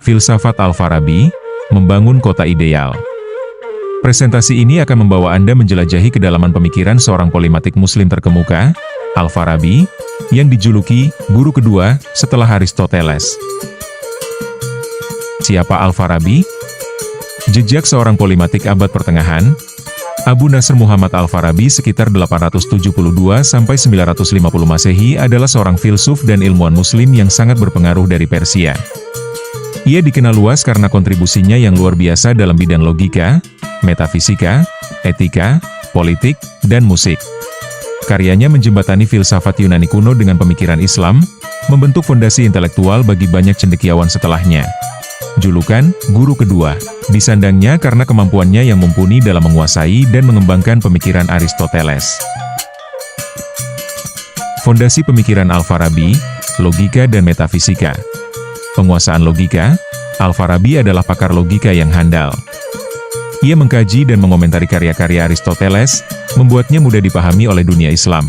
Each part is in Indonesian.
Filsafat Al-Farabi, Membangun Kota Ideal. Presentasi ini akan membawa Anda menjelajahi kedalaman pemikiran seorang polimatik muslim terkemuka, Al-Farabi, yang dijuluki guru kedua setelah Aristoteles. Siapa Al-Farabi? Jejak seorang polimatik abad pertengahan, Abu Nasr Muhammad Al-Farabi sekitar 872–950 Masehi adalah seorang filsuf dan ilmuwan muslim yang sangat berpengaruh dari Persia. Ia dikenal luas karena kontribusinya yang luar biasa dalam bidang logika, metafisika, etika, politik, dan musik. Karyanya menjembatani filsafat Yunani kuno dengan pemikiran Islam, membentuk fondasi intelektual bagi banyak cendekiawan setelahnya. Julukan, guru kedua, disandangnya karena kemampuannya yang mumpuni dalam menguasai dan mengembangkan pemikiran Aristoteles. Fondasi pemikiran Al-Farabi, logika dan metafisika. Penguasaan logika, Al-Farabi adalah pakar logika yang handal. Ia mengkaji dan mengomentari karya-karya Aristoteles, membuatnya mudah dipahami oleh dunia Islam.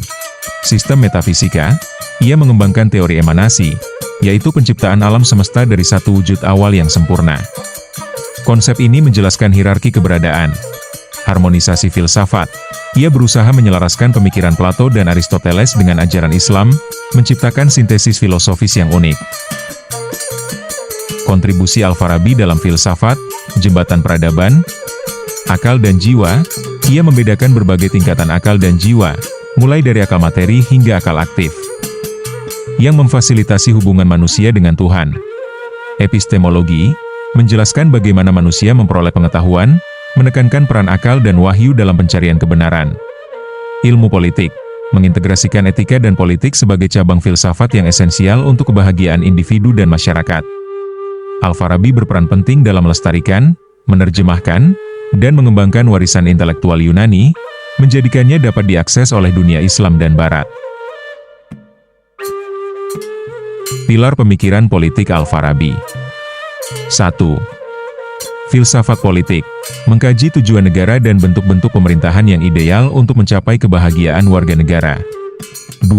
Sistem metafisika, ia mengembangkan teori emanasi, yaitu penciptaan alam semesta dari satu wujud awal yang sempurna. Konsep ini menjelaskan hierarki keberadaan. Harmonisasi filsafat, ia berusaha menyelaraskan pemikiran Plato dan Aristoteles dengan ajaran Islam, menciptakan sintesis filosofis yang unik. Kontribusi Al-Farabi dalam filsafat, jembatan peradaban, akal dan jiwa, ia membedakan berbagai tingkatan akal dan jiwa, mulai dari akal materi hingga akal aktif, yang memfasilitasi hubungan manusia dengan Tuhan. Epistemologi, menjelaskan bagaimana manusia memperoleh pengetahuan, menekankan peran akal dan wahyu dalam pencarian kebenaran. Ilmu politik, mengintegrasikan etika dan politik sebagai cabang filsafat yang esensial untuk kebahagiaan individu dan masyarakat. Al-Farabi berperan penting dalam melestarikan, menerjemahkan, dan mengembangkan warisan intelektual Yunani, menjadikannya dapat diakses oleh dunia Islam dan Barat. Pilar pemikiran politik Al-Farabi. 1. Filsafat politik, mengkaji tujuan negara dan bentuk-bentuk pemerintahan yang ideal untuk mencapai kebahagiaan warga negara. 2.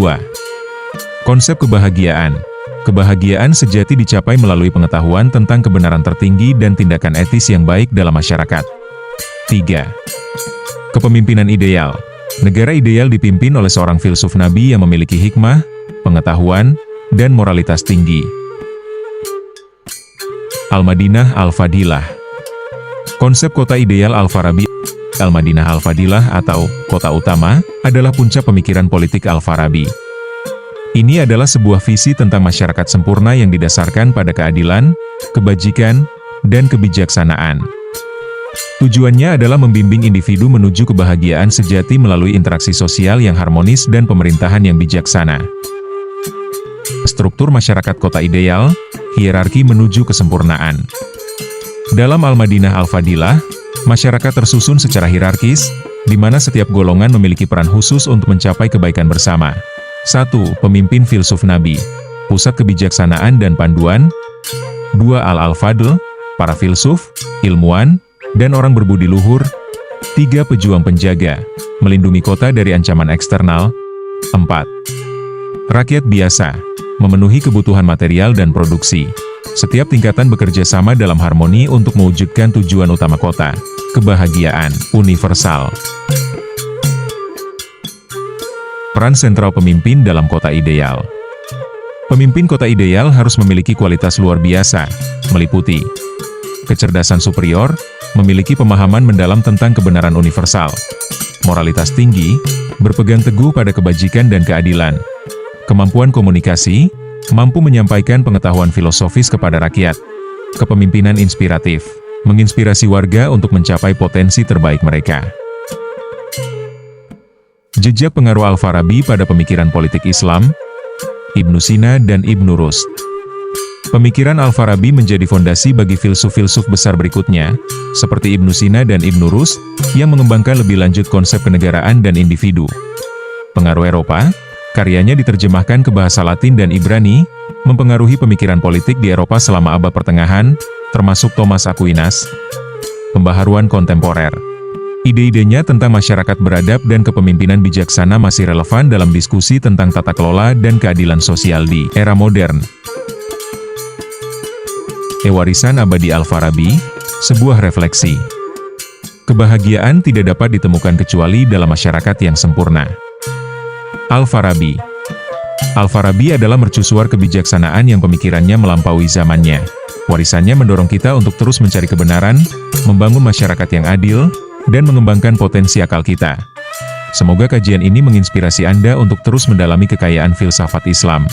Konsep kebahagiaan. Kebahagiaan sejati dicapai melalui pengetahuan tentang kebenaran tertinggi dan tindakan etis yang baik dalam masyarakat. 3. Kepemimpinan ideal. Negara ideal dipimpin oleh seorang filsuf nabi yang memiliki hikmah, pengetahuan, dan moralitas tinggi. Al-Madinah Al-Fadilah. Konsep kota ideal Al-Farabi. Al-Madinah Al-Fadilah atau kota utama adalah puncak pemikiran politik Al-Farabi. Ini adalah sebuah visi tentang masyarakat sempurna yang didasarkan pada keadilan, kebajikan, dan kebijaksanaan. Tujuannya adalah membimbing individu menuju kebahagiaan sejati melalui interaksi sosial yang harmonis dan pemerintahan yang bijaksana. Struktur masyarakat kota ideal, hierarki menuju kesempurnaan. Dalam Al-Madinah Al-Fadilah, masyarakat tersusun secara hierarkis, di mana setiap golongan memiliki peran khusus untuk mencapai kebaikan bersama. 1. Pemimpin filsuf nabi, pusat kebijaksanaan dan panduan. 2. Al-Fadl, para filsuf, ilmuwan, dan orang berbudi luhur. 3. Pejuang penjaga, melindungi kota dari ancaman eksternal. 4. Rakyat biasa, memenuhi kebutuhan material dan produksi. Setiap tingkatan bekerja sama dalam harmoni untuk mewujudkan tujuan utama kota, kebahagiaan universal. Peran sentral pemimpin dalam kota ideal. Pemimpin kota ideal harus memiliki kualitas luar biasa, meliputi kecerdasan superior, memiliki pemahaman mendalam tentang kebenaran universal, moralitas tinggi, berpegang teguh pada kebajikan dan keadilan, kemampuan komunikasi, mampu menyampaikan pengetahuan filosofis kepada rakyat, kepemimpinan inspiratif, menginspirasi warga untuk mencapai potensi terbaik mereka. Jejak pengaruh Al-Farabi pada pemikiran politik Islam. Ibnu Sina dan Ibnu Rushd. Pemikiran Al-Farabi menjadi fondasi bagi filsuf-filsuf besar berikutnya, seperti Ibnu Sina dan Ibnu Rushd, yang mengembangkan lebih lanjut konsep kenegaraan dan individu. Pengaruh Eropa, karyanya diterjemahkan ke bahasa Latin dan Ibrani, mempengaruhi pemikiran politik di Eropa selama abad pertengahan, termasuk Thomas Aquinas. Pembaharuan kontemporer. Ide-idenya tentang masyarakat beradab dan kepemimpinan bijaksana masih relevan dalam diskusi tentang tata kelola dan keadilan sosial di era modern. Warisan abadi Al-Farabi, sebuah refleksi. Kebahagiaan tidak dapat ditemukan kecuali dalam masyarakat yang sempurna. Al-Farabi. Al-Farabi adalah mercusuar kebijaksanaan yang pemikirannya melampaui zamannya. Warisannya mendorong kita untuk terus mencari kebenaran, membangun masyarakat yang adil, dan mengembangkan potensi akal kita. Semoga kajian ini menginspirasi Anda untuk terus mendalami kekayaan filsafat Islam.